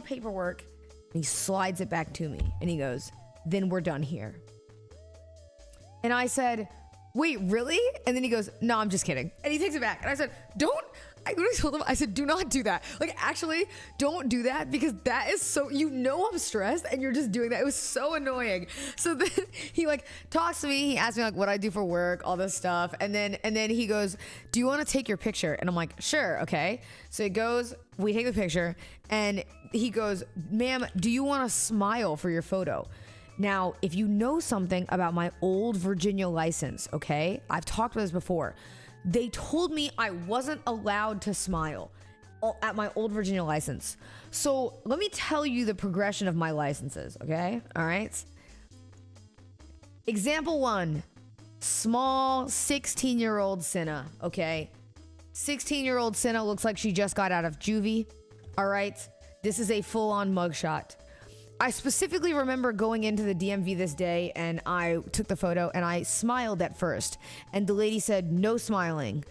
paperwork, and he slides it back to me, and he goes, then we're done here. And I said, wait, really? And then he goes, no, I'm just kidding. And he takes it back. And I said, I literally told him, I said, do not do that. Like, actually, don't do that, because that is so, I'm stressed and you're just doing that. It was so annoying. So then he like talks to me. He asks me like what I do for work, all this stuff. And then he goes, do you want to take your picture? And I'm like, sure. Okay. So it goes, we take the picture, and he goes, ma'am, do you want to smile for your photo? Now, if you know something about my old Virginia license, okay, I've talked about this before. They told me I wasn't allowed to smile at my old Virginia license. So let me tell you the progression of my licenses, okay? All right. Example 1, small 16-year-old Cinna, okay? 16-year-old Cinna looks like she just got out of juvie, all right? This is a full-on mugshot. I specifically remember going into the DMV this day, and I took the photo and I smiled at first, and the lady said no smiling,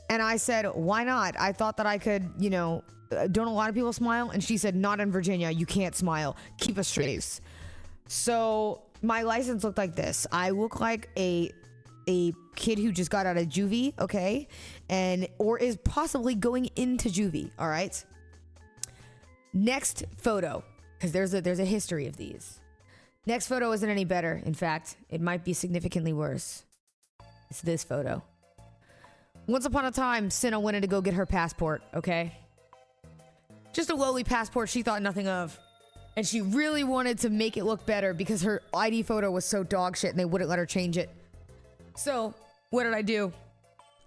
and I said, why not? I thought that I could, don't a lot of people smile? And she said, not in Virginia, you can't smile, keep a straight face. So my license looked like this. I look like a kid who just got out of juvie, okay, or is possibly going into juvie. All right, next photo, because there's a history of these. Next photo isn't any better. In fact, it might be significantly worse. It's this photo. Once upon a time, Cinna wanted to go get her passport, okay? Just a lowly passport she thought nothing of. And she really wanted to make it look better because her ID photo was so dog shit and they wouldn't let her change it. So, what did I do?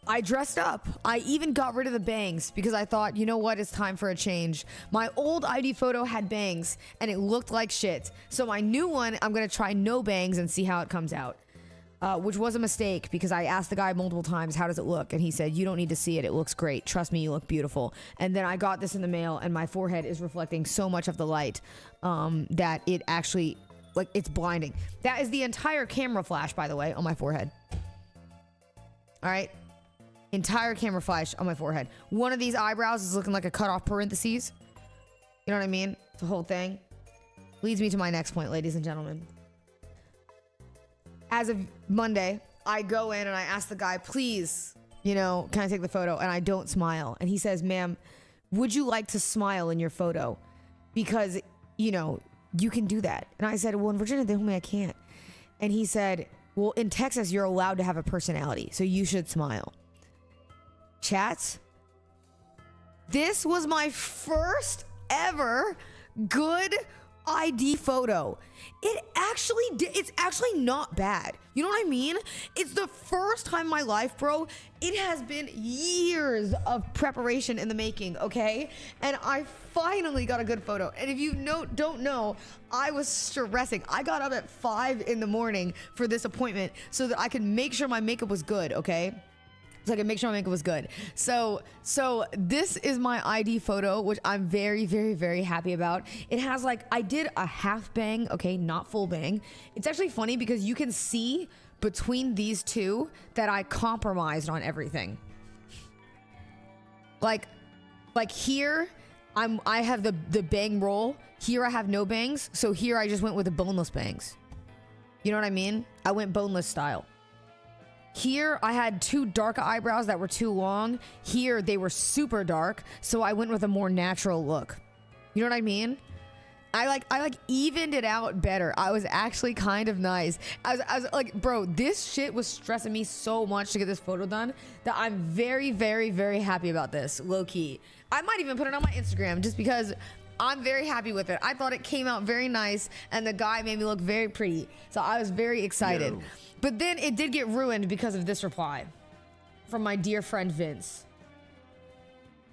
I dressed up. I even got rid of the bangs because I thought, you know what? It's time for a change. My old ID photo had bangs and it looked like shit. So my new one, I'm going to try no bangs and see how it comes out. Which was a mistake because I asked the guy multiple times, how does it look? And he said, you don't need to see it. It looks great. Trust me, you look beautiful. And then I got this in the mail and my forehead is reflecting so much of the light that it actually, like, it's blinding. That is the entire camera flash, by the way, on my forehead. All right. Entire camera flash on my forehead. One of these eyebrows is looking like a cut off parentheses. You know what I mean? The whole thing leads me to my next point, ladies and gentlemen. As of Monday, I go in and I ask the guy, please, can I take the photo? And I don't smile. And he says, ma'am, would you like to smile in your photo? Because, you can do that. And I said, well, in Virginia, they told me I can't. And he said, well, in Texas, you're allowed to have a personality, so you should smile. Chats, this was my first ever good ID photo. It's actually not bad. You know what I mean? It's the first time in my life, bro. It has been years of preparation in the making, okay? And I finally got a good photo. And if you don't know, I was stressing. I got up at 5 in the morning for this appointment so that I could make sure my makeup was good, okay? So I can make sure my makeup was good. So this is my ID photo, which I'm very, very, very happy about. It has I did a half bang, okay, not full bang. It's actually funny because you can see between these two that I compromised on everything. Like here, I have the bang roll. Here I have no bangs. So here I just went with the boneless bangs. You know what I mean? I went boneless style. Here, I had too dark eyebrows that were too long. Here, they were super dark, so I went with a more natural look. You know what I mean? I evened it out better. I was actually kind of nice. I was like, bro, this shit was stressing me so much to get this photo done that I'm very, very, very happy about this, low key. I might even put it on my Instagram just because I'm very happy with it. I thought it came out very nice, and the guy made me look very pretty. So I was very excited. Yo. But then it did get ruined because of this reply from my dear friend Vince.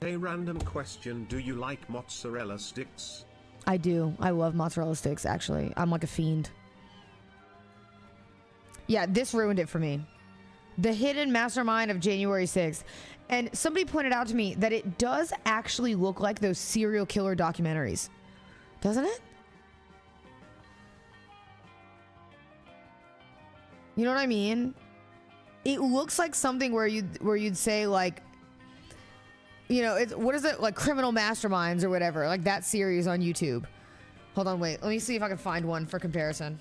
A random question. Do you like mozzarella sticks? I do. I love mozzarella sticks, actually. I'm like a fiend. Yeah, this ruined it for me. The hidden mastermind of January 6th. And somebody pointed out to me that it does actually look like those serial killer documentaries. Doesn't it? You know what I mean? It looks like something where you'd say like You know, it's, what is it? Like Criminal Masterminds or whatever. Like that series on YouTube. Hold on, wait. Let me see if I can find one for comparison.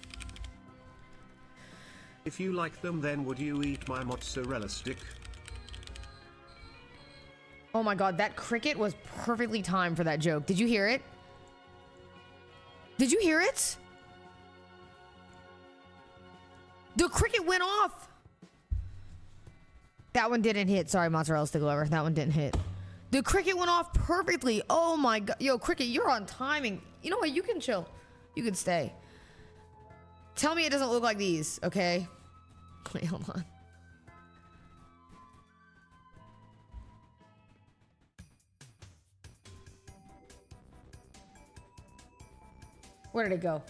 If you like them, then would you eat my mozzarella stick? Oh my god, that cricket was perfectly timed for that joke. Did you hear it? Did you hear it? The cricket went off. That one didn't hit. Sorry, mozzarella stick lover. That one didn't hit. The cricket went off perfectly. Oh my god. Yo, cricket, you're on timing. You know what? You can chill. You can stay. Tell me it doesn't look like these, okay? Wait, hold on. Where did it go?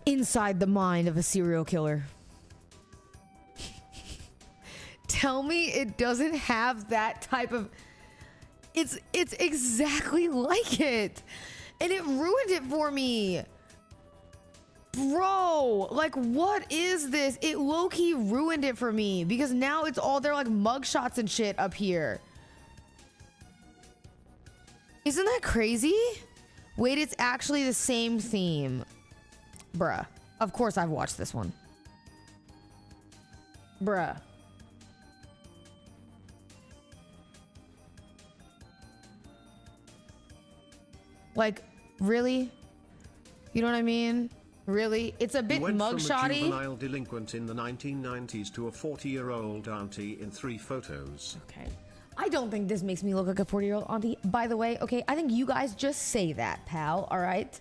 Inside the mind of a serial killer. Tell me it doesn't have that type of... It's exactly like it. And it ruined it for me. Bro, like what is this? It low-key ruined it for me because now it's all their like mugshots and shit up here. Isn't that crazy? Wait, it's actually the same theme. Bruh. Of course I've watched this one. Bruh. Like, really? You know what I mean? Really? It's a bit mugshotty. From a juvenile delinquent in the 1990s to a 40-year-old auntie in 3 photos. Okay. I don't think this makes me look like a 40-year-old auntie, by the way. Okay, I think you guys just say that, pal, all right?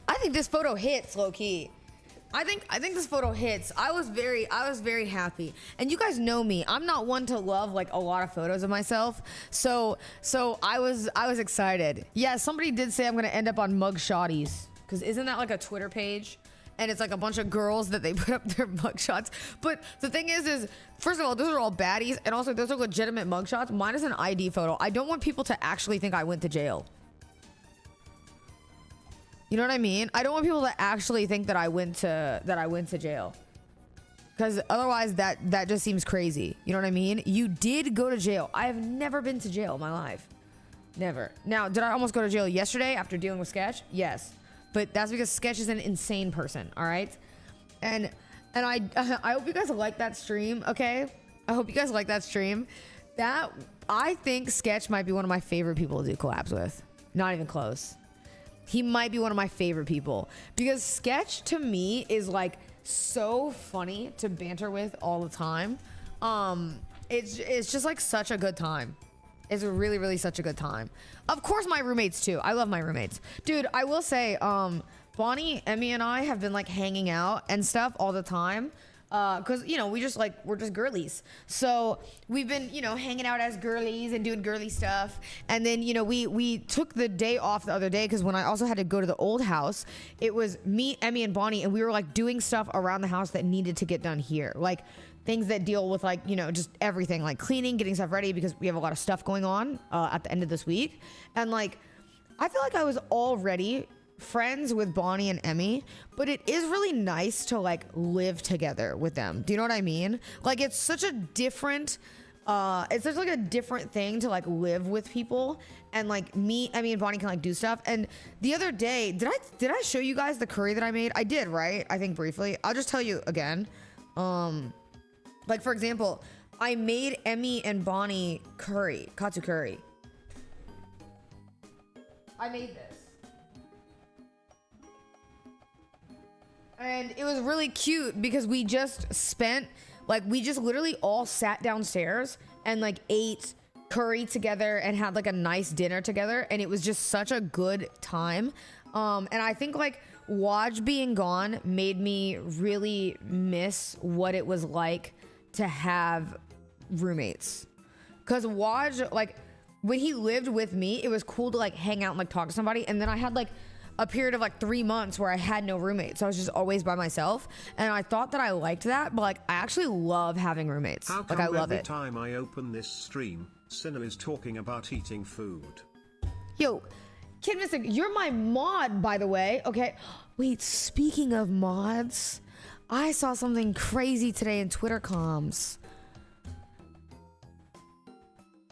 I think this photo hits, low-key. I think this photo hits. I was very happy. And you guys know me. I'm not one to love like a lot of photos of myself. So I was excited. Yeah, somebody did say I'm gonna end up on Mugshotties. Cause isn't that like a Twitter page? And it's like a bunch of girls that they put up their mugshots. But the thing is first of all, those are all baddies, and also those are legitimate mugshots. Mine is an ID photo. I don't want people to actually think I went to jail. You know what I mean? I don't want people to actually think that I went to jail. Because otherwise that just seems crazy. You know what I mean? You did go to jail. I have never been to jail in my life. Never. Now, did I almost go to jail yesterday after dealing with Sketch? Yes. But that's because Sketch is an insane person, all right? And I hope you guys like that stream, okay? I hope you guys like that stream. I think Sketch might be one of my favorite people to do collabs with. Not even close. He might be one of my favorite people because Sketch to me is like so funny to banter with all the time. It's just like such a good time. It's really, really such a good time. Of course, my roommates too. I love my roommates. Dude, I will say, Bonnie, Emmy, and I have been like hanging out and stuff all the time. Cause you know, we're just girlies. So we've been, you know, hanging out as girlies and doing girly stuff. And then, you know, we took the day off the other day because when I also had to go to the old house, it was me, Emmy, and Bonnie, and we were like doing stuff around the house that needed to get done here. Like things that deal with like, you know, just everything, like cleaning, getting stuff ready because we have a lot of stuff going on at the end of this week. And like, I feel like I was already friends with Bonnie and Emmy, but it is really nice to like live together with them. Do you know what I mean? Like it's such a different it's such like a different thing to like live with people, and like me, Emmy, and Bonnie can like do stuff. And the other day, did I show you guys the curry that I made? I did, right? I think briefly. I'll just tell you again. Like for example, I made Emmy and Bonnie curry, katsu curry. I made this. And it was really cute because we just literally all sat downstairs and like ate curry together and had like a nice dinner together, and it was just such a good time. And I think like Waj being gone made me really miss what it was like to have roommates. Cause Waj, like when he lived with me, it was cool to like hang out and like talk to somebody, and then I had like a period of like 3 months where I had no roommates. So I was just always by myself. And I thought that I liked that, but like I actually love having roommates. How come like I love every it. time I open this stream, Cinna is talking about eating food? Yo, Kid Mystic, you're my mod, by the way. Okay. Wait, speaking of mods, I saw something crazy today in Twitter comms.